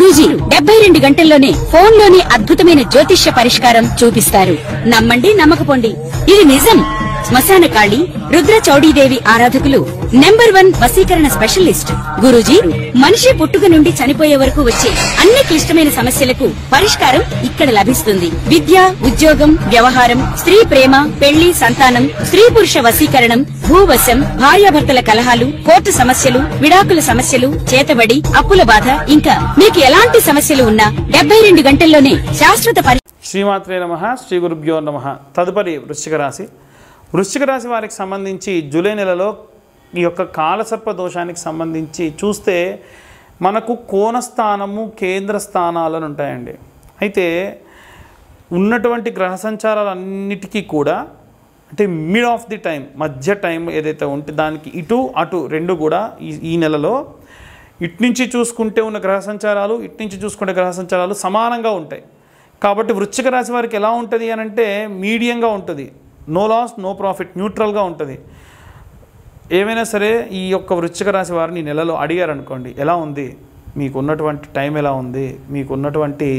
గురూజీ 72 గంటల్లోనే ఫోన్ లోని అద్భుతమైన జ్యోతిష్య పరిష్కారం చూపిస్తారు. నమ్మండి, నమ్మకపోండి, ఇది నిజం. శ్మశాన కాళి రుద్ర చౌడీదేవి ఆరాధకులు నంబర్ 1 వశీకరణ స్పెషలిస్ట్. గురూజీ మనిషి పుట్టుక నుండి చనిపోయే వరకు వచ్చే అన్ని క్లిష్టమైన సమస్యలకు పరిష్కారం ఇక్కడ లభిస్తుంది. విద్య, ఉద్యోగం, వ్యవహారం, స్త్రీ ప్రేమ, పెళ్లి, సంతానం, స్త్రీ పురుష వశీకరణం, భూవశం, భార్యాభర్తల కలహాలు, కోర్టు సమస్యలు, విడాకుల సమస్యలు, చేతబడి, అప్పుల బాధ, ఇంకా మీకు ఎలాంటి సమస్యలు ఉన్నా 72 గంటల్లోనే శాశ్వత శ్రీమాత్రే నమః. శ్రీ గురుభ్యో నమః. తదుపరి వృశ్చిక రాశి. వృశ్చిక రాశి వారికి సంబంధించి జూలై నెలలో ఈ యొక్క కాలసర్ప దోషానికి సంబంధించి చూస్తే మనకు కోణస్థానము, కేంద్ర స్థానాలను ఉంటాయండి. అయితే ఉన్నటువంటి గ్రహ సంచారాలన్నిటికీ కూడా అంటే మిడ్ ఆఫ్ ది టైం, మధ్య టైం ఏదైతే ఉంటే దానికి ఇటు అటు రెండు కూడా ఈ నెలలో ఇటు నుంచి చూసుకుంటే ఉన్న గ్రహ సంచారాలు, ఇటు నుంచి చూసుకుంటే గ్రహ సంచారాలు సమానంగా ఉంటాయి. కాబట్టి వృశ్చిక రాశి వారికి ఎలా ఉంటుంది అని అంటే మీడియంగా ఉంటుంది. నో లాస్, నో ప్రాఫిట్, న్యూట్రల్గా ఉంటుంది. ఏమైనా సరే ఈ యొక్క వృశ్చిక రాశి వారిని ఈ నెలలో అడిగారనుకోండి, ఎలా ఉంది, మీకున్నటువంటి టైం ఎలా ఉంది, మీకున్నటువంటి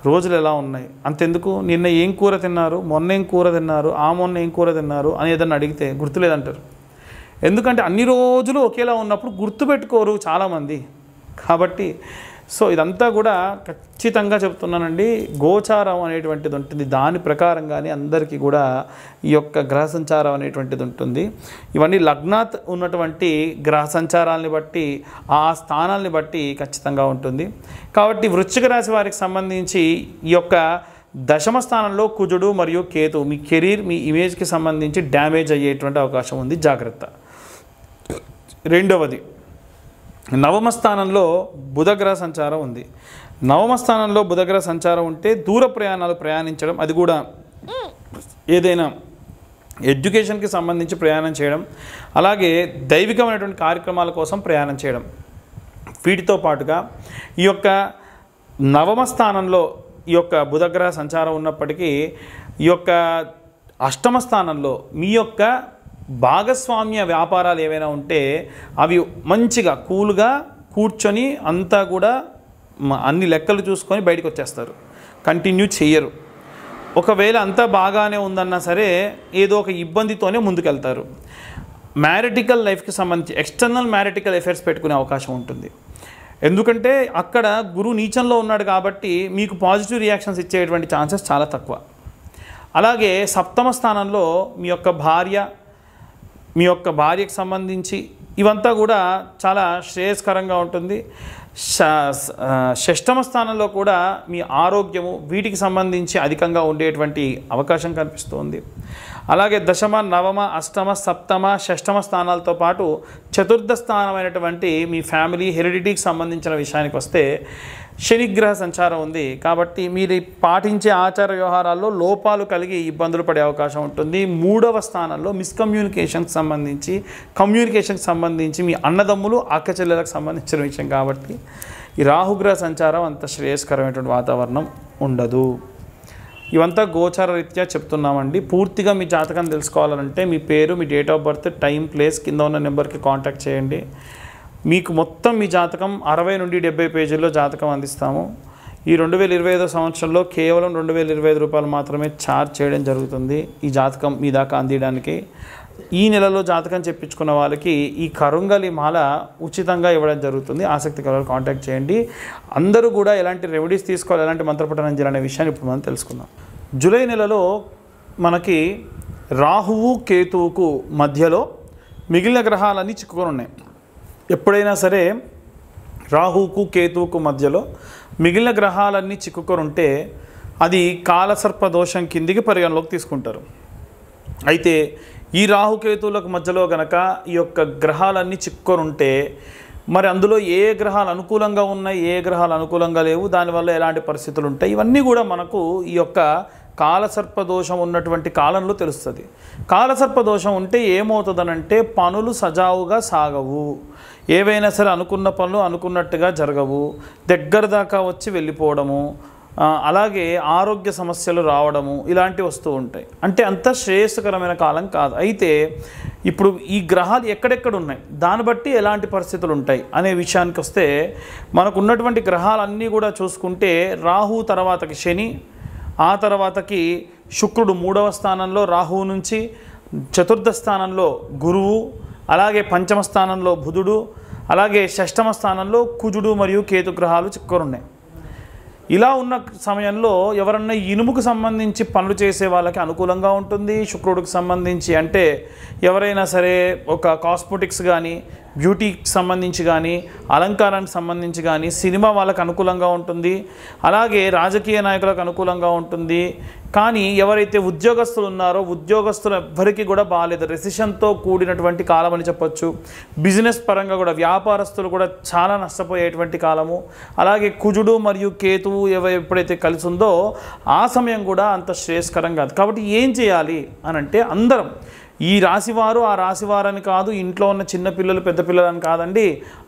రోజులు ఎలా ఉన్నాయి, అంతెందుకు నిన్న ఏం కూర తిన్నారు, మొన్న ఏం కూర తిన్నారు, మొన్న ఏం కూర తిన్నారు అని ఏదన్నా అడిగితే గుర్తులేదంటారు. ఎందుకంటే అన్ని రోజులు ఒకేలా ఉన్నప్పుడు గుర్తుపెట్టుకోరు చాలామంది. కాబట్టి ఇదంతా కూడా ఖచ్చితంగా చెప్తున్నానండి. గోచారం అనేటువంటిది ఉంటుంది, దాని ప్రకారంగానే అందరికీ కూడా ఈ యొక్క గ్రహ సంచారం అనేటువంటిది ఉంటుంది. ఇవన్నీ లగ్నాత్ ఉన్నటువంటి గ్రహ సంచారాలని బట్టి, ఆ స్థానాల్ని బట్టి ఖచ్చితంగా ఉంటుంది. కాబట్టి వృశ్చిక రాశి వారికి సంబంధించి ఈ యొక్క దశమ స్థానంలో కుజుడు మరియు కేతు మీ కెరీర్, మీ ఇమేజ్కి సంబంధించి డ్యామేజ్ అయ్యేటువంటి అవకాశం ఉంది, జాగ్రత్త. రెండవది, నవమ స్థానంలో బుధగ్రహ సంచారం ఉంది. నవమ స్థానంలో బుధగ్రహ సంచారం ఉంటే దూర ప్రయాణాలు ప్రయాణించడం, అది కూడా ఏదైనా ఎడ్యుకేషన్కి సంబంధించి ప్రయాణం చేయడం, అలాగే దైవికమైనటువంటి కార్యక్రమాల కోసం ప్రయాణం చేయడం. వీటితో పాటుగా ఈ యొక్క నవమ స్థానంలో ఈ యొక్క బుధగ్రహ సంచారం ఉన్నప్పటికీ ఈ యొక్క అష్టమ స్థానంలో మీ యొక్క భాగస్వామ్య వ్యాపారాలు ఏవైనా ఉంటే అవి మంచిగా కూల్గా కూర్చొని అంతా కూడా అన్ని లెక్కలు చూసుకొని బయటకు వచ్చేస్తారు, కంటిన్యూ చేయరు. ఒకవేళ అంతా బాగానే ఉందన్నా సరే ఏదో ఒక ఇబ్బందితోనే ముందుకెళ్తారు. మ్యారిటికల్ లైఫ్కి సంబంధించి ఎక్స్టర్నల్ మ్యారిటికల్ అఫైర్స్ పెట్టుకునే అవకాశం ఉంటుంది. ఎందుకంటే అక్కడ గురువు నీచంలో ఉన్నాడు కాబట్టి మీకు పాజిటివ్ రియాక్షన్స్ ఇచ్చేటువంటి ఛాన్సెస్ చాలా తక్కువ. అలాగే సప్తమ స్థానంలో మీ యొక్క భార్యకు సంబంధించి ఇవంతా కూడా చాలా శ్రేయస్కరంగా ఉంటుంది. షష్టమ స్థానంలో కూడా మీ ఆరోగ్యము, వీటికి సంబంధించి అధికంగా ఉండేటువంటి అవకాశం కనిపిస్తుంది. అలాగే దశమ, నవమ, అష్టమ, సప్తమ, షష్టమ స్థానాలతో పాటు చతుర్థ స్థానమైనటువంటి మీ ఫ్యామిలీ, హెరిడిటీకి సంబంధించిన విషయానికి వస్తే శనిగ్రహ సంచారం ఉంది. కాబట్టి మీరు పాటించే ఆచార వ్యవహారాల్లో లోపాలు కలిగి ఇబ్బందులు పడే అవకాశం ఉంటుంది. మూడవ స్థానంలో మిస్కమ్యూనికేషన్కి సంబంధించి, కమ్యూనికేషన్కి సంబంధించి మీ అన్నదమ్ములు, అక్కచెల్లెలకు సంబంధించిన విషయం. కాబట్టి ఈ రాహుగ్రహ సంచారం అంత శ్రేయస్కరమైనటువంటి వాతావరణం ఉండదు. ఇవంతా గోచార రీత్యా చెప్తున్నామండి. పూర్తిగా మీ జాతకం తెలుసుకోవాలంటే మీ పేరు, మీ date of birth, time, place కింద ఉన్న నెంబర్కి కాంటాక్ట్ చేయండి. మీకు మొత్తం మీ జాతకం 60 నుండి 70 పేజీల్లో జాతకం అందిస్తాము. ఈ 2025 సంవత్సరంలో కేవలం 2025 రూపాయలు మాత్రమే ఛార్జ్ చేయడం జరుగుతుంది ఈ జాతకం మీ దాకా అందించడానికి. ఈ నెలలో జాతకం చెప్పించుకున్న వాళ్ళకి ఈ కరుంగలి మాల ఉచితంగా ఇవ్వడం జరుగుతుంది. ఆసక్తి కల కాంటాక్ట్ చేయండి. అందరూ కూడా ఎలాంటి రెమెడీస్ తీసుకోవాలి, ఎలాంటి మంత్రపఠనం చేయాలనే విషయాన్ని ఇప్పుడు మనం తెలుసుకుందాం. జూలై నెలలో మనకి రాహువు, కేతువుకు మధ్యలో మిగిలిన గ్రహాలన్నీ చిక్కుకొని ఉన్నాయి. ఎప్పుడైనా సరే రాహువుకు, కేతువుకు మధ్యలో మిగిలిన గ్రహాలన్నీ చిక్కుకొని ఉంటే అది కాలసర్ప దోషం కిందికి పరిగణలోకి తీసుకుంటారు. అయితే ఈ రాహుకేతువులకు మధ్యలో గనక ఈ యొక్క గ్రహాలన్నీ చిక్కుకొని ఉంటే మరి అందులో ఏ గ్రహాలు అనుకూలంగా ఉన్నాయి, ఏ గ్రహాలు అనుకూలంగా లేవు, దానివల్ల ఎలాంటి పరిస్థితులు ఉంటాయి, ఇవన్నీ కూడా మనకు ఈ యొక్క కాలసర్ప దోషం ఉన్నటువంటి కాలంలో తెలుస్తుంది. కాలసర్ప దోషం ఉంటే ఏమవుతుందనంటే పనులు సజావుగా సాగవు, ఏవైనా సరే అనుకున్న పనులు అనుకున్నట్టుగా జరగవు, దగ్గర దాకా వచ్చి వెళ్ళిపోవడము, అలాగే ఆరోగ్య సమస్యలు రావడము ఇలాంటివి వస్తూ ఉంటాయి. అంటే అంత శ్రేయస్కరమైన కాలం కాదు. అయితే ఇప్పుడు ఈ గ్రహాలు ఎక్కడెక్కడ ఉన్నాయి, దాన్ని బట్టి ఎలాంటి పరిస్థితులు ఉంటాయి అనే విషయానికి వస్తే, మనకు ఉన్నటువంటి గ్రహాలన్నీ కూడా చూసుకుంటే రాహు తర్వాతకి శని, ఆ తర్వాతకి శుక్రుడు 3వ స్థానంలో రాహువు నుంచి, చతుర్థ స్థానంలో గురువు, అలాగే పంచమ స్థానంలో బుధుడు, అలాగే షష్టమ స్థానంలో కుజుడు మరియు కేతు గ్రహాలు చిక్కురున్నాయి. ఇలా ఉన్న సమయంలో ఎవరన్నా ఇనుముకు సంబంధించి పనులు చేసే వాళ్ళకి అనుకూలంగా ఉంటుంది. శుక్రుడికి సంబంధించి అంటే ఎవరైనా సరే ఒక కాస్మెటిక్స్ కానీ, బ్యూటీకి సంబంధించి కానీ, అలంకారానికి సంబంధించి కానీ, సినిమా వాళ్ళకు అనుకూలంగా ఉంటుంది. అలాగే రాజకీయ నాయకులకు అనుకూలంగా ఉంటుంది. కానీ ఎవరైతే ఉద్యోగస్తులు ఉన్నారో ఉద్యోగస్తులు ఎవ్వరికీ కూడా బాగాలేదు, రెసిషన్తో కూడినటువంటి కాలం అని చెప్పొచ్చు. బిజినెస్ పరంగా కూడా వ్యాపారస్తులు కూడా చాలా నష్టపోయేటువంటి కాలము. అలాగే కుజుడు మరియు కేతువు ఎప్పుడైతే కలిసి ఉందో ఆ సమయం కూడా అంత శ్రేయస్కరం కాదు. కాబట్టి ఏం చేయాలి అని అంటే, అందరం ఈ రాశివారు ఆ రాశివారని కాదు, ఇంట్లో ఉన్న చిన్నపిల్లలు పెద్ద పిల్లలని కాదండి,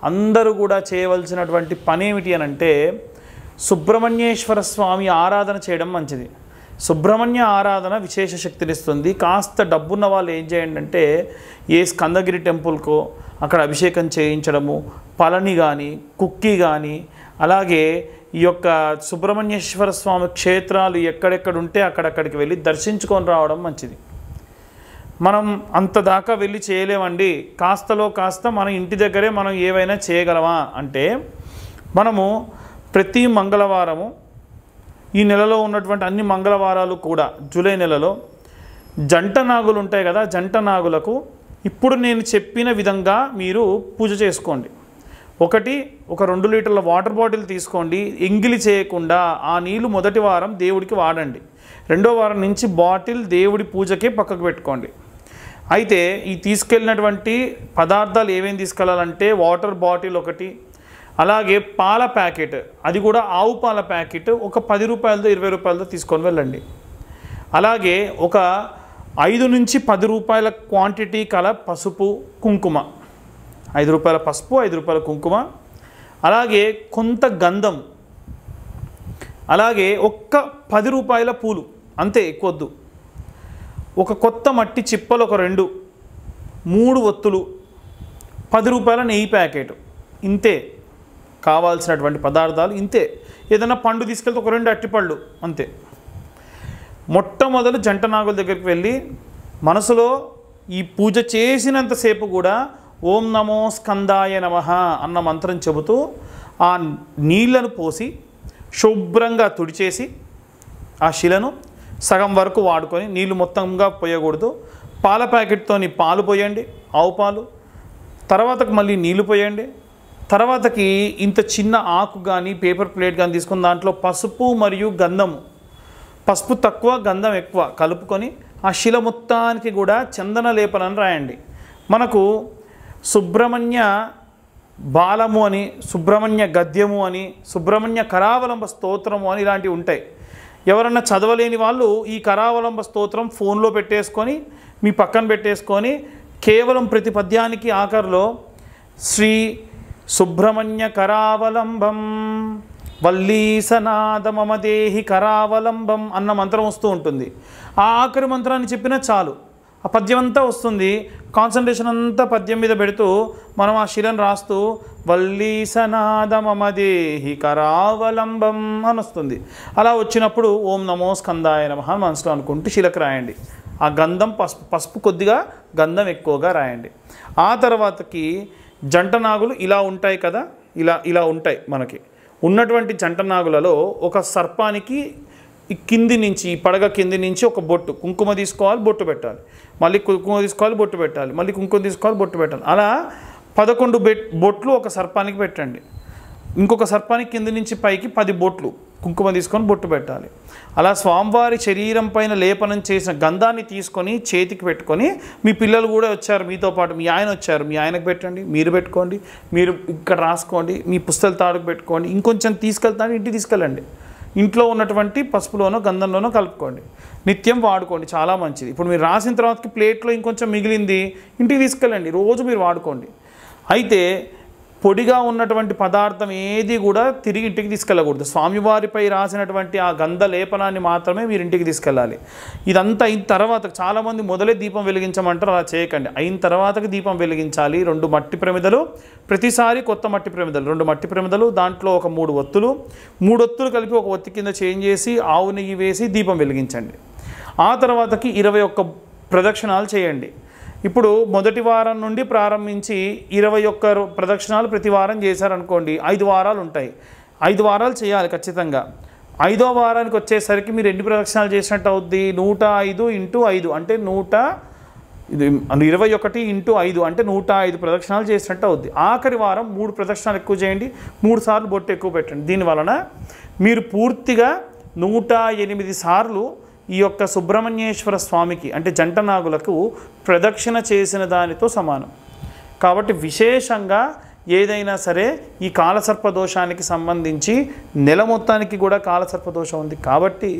అందరూ కూడా చేయవలసినటువంటి పని ఏమిటి అని అంటే, సుబ్రహ్మణ్యేశ్వర స్వామి ఆరాధన చేయడం మంచిది. సుబ్రహ్మణ్య ఆరాధన విశేష శక్తినిస్తుంది. కాస్త డబ్బున్న వాళ్ళు ఏం చేయండి అంటే, ఏ స్కందగిరి టెంపుల్కో అక్కడ అభిషేకం చేయించడము, పళని కానీ, కుక్కి కానీ, అలాగే ఈ యొక్క సుబ్రహ్మణ్యేశ్వర స్వామి క్షేత్రాలు ఎక్కడెక్కడ ఉంటే అక్కడక్కడికి వెళ్ళి దర్శించుకొని రావడం మంచిది. మనం అంత దాకా వెళ్ళి చేయలేమండి, కాస్తలో కాస్త మన ఇంటి దగ్గరే మనం ఏవైనా చేయగలమా అంటే, మనము ప్రతి మంగళవారము ఈ నెలలో ఉన్నటువంటి అన్ని మంగళవారాలు కూడా జూలై నెలలో జంట నాగులు ఉంటాయి కదా, జంట నాగులకు ఇప్పుడు నేను చెప్పిన విధంగా మీరు పూజ చేసుకోండి. ఒక 2 లీటర్ల వాటర్ బాటిల్ తీసుకోండి, ఎంగిలి చేయకుండా ఆ నీళ్లు మొదటి వారం దేవుడికి వాడండి. 2వ వారం నుంచి బాటిల్ దేవుడి పూజకే పక్కకు పెట్టుకోండి. అయితే ఈ తీసుకెళ్ళినటువంటి పదార్థాలు ఏమేమి తీసుకెళ్ళాలంటే, వాటర్ బాటిల్ ఒకటి, అలాగే పాల ప్యాకెట్, అది కూడా ఆవు పాల ప్యాకెట్ ఒక 10 రూపాయలతో 20 రూపాయలతో తీసుకొని వెళ్ళండి. అలాగే ఒక 5 నుంచి 10 రూపాయల క్వాంటిటీ కల పసుపు కుంకుమ, 5 రూపాయల పసుపు 5 రూపాయల కుంకుమ, అలాగే కొంత గంధం, అలాగే ఒక్క 10 రూపాయల పూలు, అంతే ఎక్కువద్దు. ఒక కొత్త మట్టి చిప్పలు ఒక 2, 3 ఒత్తులు, 10 రూపాయల నెయ్యి ప్యాకెట్, ఇంతే కావాల్సినటువంటి పదార్థాలు. ఇంతే. ఏదైనా పండు తీసుకెళ్తే ఒక 2 అట్టిపళ్ళు, అంతే. మొట్టమొదలు జంట నాగుల దగ్గరికి వెళ్ళి మనసులో ఈ పూజ చేసినంతసేపు కూడా ఓం నమో స్కందాయ నమః అన్న మంత్రం చెబుతూ ఆ నీళ్లను పోసి శుభ్రంగా తుడిచేసి ఆ శిలను సగం వరకు వాడుకొని, నీళ్ళు మొత్తంగా పోయకూడదు, పాల ప్యాకెట్తోని పాలు పోయండి, ఆవు పాలు, తర్వాతకు మళ్ళీ నీళ్లు పోయండి. తర్వాతకి ఇంత చిన్న ఆకు కానీ పేపర్ ప్లేట్ కానీ తీసుకుని దాంట్లో పసుపు మరియు గంధము, పసుపు తక్కువ గంధం ఎక్కువ కలుపుకొని ఆ శిల మొత్తానికి కూడా చందన లేపనని రాయండి. మనకు సుబ్రహ్మణ్య బాలము అని, సుబ్రహ్మణ్య గద్యము అని, సుబ్రహ్మణ్య కరావలంబ స్తోత్రము అని ఇలాంటివి ఉంటాయి. ఎవరన్నా చదవలేని వాళ్ళు ఈ కరావలంబ స్తోత్రం ఫోన్లో పెట్టేసుకొని మీ పక్కన పెట్టేసుకొని కేవలం ప్రతి పద్యానికి ఆఖరిలో శ్రీ సుబ్రహ్మణ్య కరావలంబం వల్లీసనాద మమ దేహి కరావలంబం అన్న మంత్రం వస్తూ ఉంటుంది. ఆ ఆఖరి మంత్రాన్ని చెప్పినా చాలు, ఆ పద్యం అంతా వస్తుంది. కాన్సన్ట్రేషన్ అంతా పద్యం మీద పెడుతూ మనం ఆ శిలను రాస్తూ వల్లీసనాద మమ దేహి కరావలంబం అని వస్తుంది. అలా వచ్చినప్పుడు ఓం నమో స్కందాయ నమః మనసులో అనుకుంటూ శిలకు రాయండి. ఆ గంధం పసుపు కొద్దిగా గంధం ఎక్కువగా రాయండి. ఆ తర్వాతకి జంట నాగులు ఇలా ఉంటాయి కదా, ఇలా ఉంటాయి. మనకి ఉన్నటువంటి జంట నాగులలో ఒక సర్పానికి కింది నుంచి, పడగ కింది నుంచి ఒక బొట్టు కుంకుమ తీసుకోవాలి, బొట్టు పెట్టాలి, మళ్ళీ కుంకుమ తీసుకోవాలి, బొట్టు పెట్టాలి, మళ్ళీ కుంకుమ తీసుకోవాలి, బొట్టు పెట్టాలి. అలా 11 బొట్లు ఒక సర్పానికి పెట్టండి. ఇంకొక సర్పానికి కింది నుంచి పైకి 10 బొట్లు కుంకుమ తీసుకొని బొట్టు పెట్టాలి. అలా స్వామివారి శరీరం పైన లేపనం చేసిన గంధాన్ని తీసుకొని చేతికి పెట్టుకొని, మీ పిల్లలు కూడా వచ్చారు మీతో పాటు, మీ ఆయన వచ్చారు, మీ ఆయనకు పెట్టండి, మీరు పెట్టుకోండి, మీరు ఇక్కడ రాసుకోండి, మీ పుస్తల తాడుకు పెట్టుకోండి, ఇంకొంచెం తీసుకెళ్తాను ఇంటికి తీసుకెళ్ళండి, ఇంట్లో ఉన్నటువంటి పసుపులోనో గంధంలోనో కలుపుకోండి, నిత్యం వాడుకోండి, చాలా మంచిది. ఇప్పుడు మీరు రాసిన తర్వాతకి ప్లేట్లో ఇంకొంచెం మిగిలింది ఇంటికి తీసుకెళ్ళండి, రోజు మీరు వాడుకోండి. అయితే పొడిగా ఉన్నటువంటి పదార్థం ఏది కూడా తిరిగి ఇంటికి తీసుకెళ్ళకూడదు. స్వామివారిపై రాసినటువంటి ఆ గంధ లేపనాన్ని మాత్రమే మీరు ఇంటికి తీసుకెళ్ళాలి. ఇదంతా అయిన తర్వాత చాలామంది మొదలే దీపం వెలిగించమంటారు, అలా చేయకండి. అయిన తర్వాతకి దీపం వెలిగించాలి. 2 మట్టి ప్రమిదలు, ప్రతిసారి కొత్త మట్టి ప్రమిదలు, 2 మట్టి ప్రమిదలు, దాంట్లో ఒక 3 ఒత్తులు, 3 ఒత్తులు కలిపి ఒక ఒత్తి కింద చేంజ్ చేసి ఆవు నెయ్యి వేసి దీపం వెలిగించండి. ఆ తర్వాతకి 21 ప్రదక్షిణాలు చేయండి. ఇప్పుడు మొదటి వారం నుండి ప్రారంభించి 21 ప్రదక్షిణాలు ప్రతి వారం చేశారనుకోండి, 5 వారాలు ఉంటాయి. 5 వారాలు చేయాలి ఖచ్చితంగా. 5వ వారానికి వచ్చేసరికి మీరు ఎన్ని ప్రదక్షిణాలు చేసినట్టు అవుద్ది? 105 × 5 అంటే 21 × 5 అంటే 105 ప్రదక్షిణాలు చేసినట్టు అవుద్ది. ఆఖరి వారం 3 ప్రదక్షిణాలు ఎక్కువ చేయండి, 3 సార్లు బొట్టు ఎక్కువ పెట్టండి. దీనివలన మీరు పూర్తిగా 108 సార్లు ఈ యొక్క సుబ్రహ్మణ్యేశ్వర స్వామికి అంటే జంటనాగులకు ప్రదక్షిణ చేసిన దానితో సమానం. కాబట్టి విశేషంగా ఏదైనా సరే ఈ కాలసర్పదోషానికి సంబంధించి నెల మొత్తానికి కూడా కాలసర్పదోషం ఉంది కాబట్టి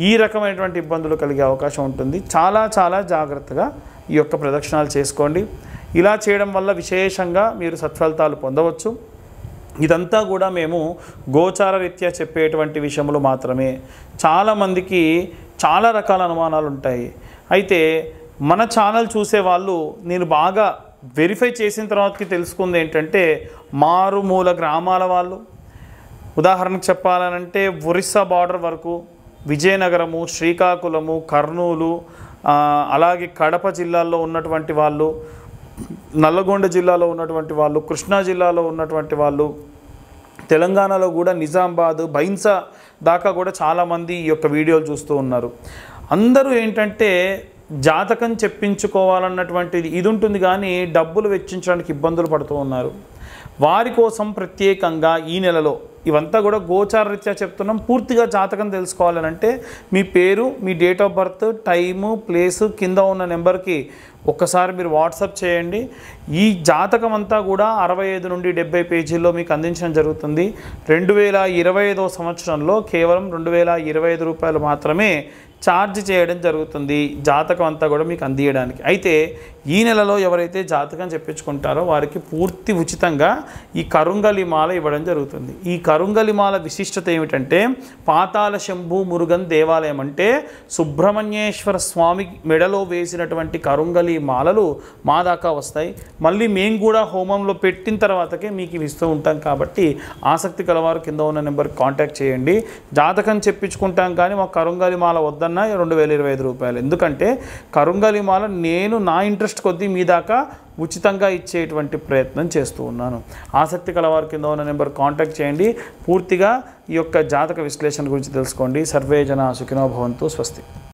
ఈ రకమైనటువంటి ఇబ్బందులు కలిగే అవకాశం ఉంటుంది. చాలా చాలా జాగ్రత్తగా ఈ యొక్క ప్రదక్షిణాలు చేసుకోండి. ఇలా చేయడం వల్ల విశేషంగా మీరు సత్ఫలితాలు పొందవచ్చు. ఇదంతా కూడా మేము గోచార రీత్యా చెప్పేటువంటి విషయములు మాత్రమే. చాలామందికి చాలా రకాల అనుమానాలు ఉంటాయి. అయితే మన ఛానల్ చూసేవాళ్ళు నేను బాగా వెరిఫై చేసిన తర్వాతకి తెలుసుకుంది ఏంటంటే, మారుమూల గ్రామాల వాళ్ళు, ఉదాహరణకు చెప్పాలనంటే ఒరిస్సా బార్డర్ వరకు, విజయనగరము, శ్రీకాకుళము, కర్నూలు, అలాగే కడప జిల్లాల్లో ఉన్నటువంటి వాళ్ళు, నల్లగొండ జిల్లాలో ఉన్నటువంటి వాళ్ళు, కృష్ణా జిల్లాలో ఉన్నటువంటి వాళ్ళు, తెలంగాణలో కూడా నిజామాబాద్, బైన్సా దాకా కూడా చాలామంది ఈ యొక్క వీడియోలు చూస్తూ ఉన్నారు. అందరూ ఏంటంటే జాతకం చెప్పించుకోవాలన్నటువంటిది ఇది ఉంటుంది, కానీ డబ్బులు వెచ్చించడానికి ఇబ్బందులు పడుతూ ఉన్నారు. వారి కోసం ప్రత్యేకంగా ఈ నెలలో ఇవంతా కూడా గోచార రీత్యా చెప్తున్నాం. పూర్తిగా జాతకం తెలుసుకోవాలనంటే మీ పేరు, మీ date of birth, time, place కింద ఉన్న నెంబర్కి ఒక్కసారి మీరు వాట్సాప్ చేయండి. ఈ జాతకం అంతా కూడా 65 నుండి 70 పేజీల్లో మీకు అందించడం జరుగుతుంది. 2025వ సంవత్సరంలో కేవలం 2025 రూపాయలు మాత్రమే ఛార్జ్ చేయడం జరుగుతుంది జాతకం అంతా కూడా మీకు అందియడానికి. అయితే ఈ నెలలో ఎవరైతే జాతకం చెప్పించుకుంటారో వారికి పూర్తి ఉచితంగా ఈ కరుంగలిమాల ఇవ్వడం జరుగుతుంది. ఈ కరుంగలిమాల విశిష్టత ఏమిటంటే, పాతాళ శంభు మురుగన్ దేవాలయం అంటే సుబ్రహ్మణ్యేశ్వర స్వామి మెడలో వేసినటువంటి కరుంగలి మాలలు మా దాకా వస్తాయి. మళ్ళీ మేము కూడా హోమంలో పెట్టిన తర్వాతకే మీకు ఇవి ఇస్తూ ఉంటాం. కాబట్టి ఆసక్తి కలవారు కింద ఉన్న నెంబర్కి కాంటాక్ట్ చేయండి. జాతకం చెప్పించుకుంటాం కానీ మాకు కరుంగలి మాల వద్దన్న 2025 రూపాయలు. ఎందుకంటే కరుంగలి మాల నేను నా ఇంట్రెస్ట్ కొద్దీ మీ దాకా ఉచితంగా ఇచ్చేటువంటి ప్రయత్నం చేస్తూ ఉన్నాను. ఆసక్తి కలవారు కింద ఉన్న నెంబర్ కాంటాక్ట్ చేయండి. పూర్తిగా ఈ యొక్క జాతక విశ్లేషణ గురించి తెలుసుకోండి. సర్వే జన సుఖినో భవంతు. స్వస్తి.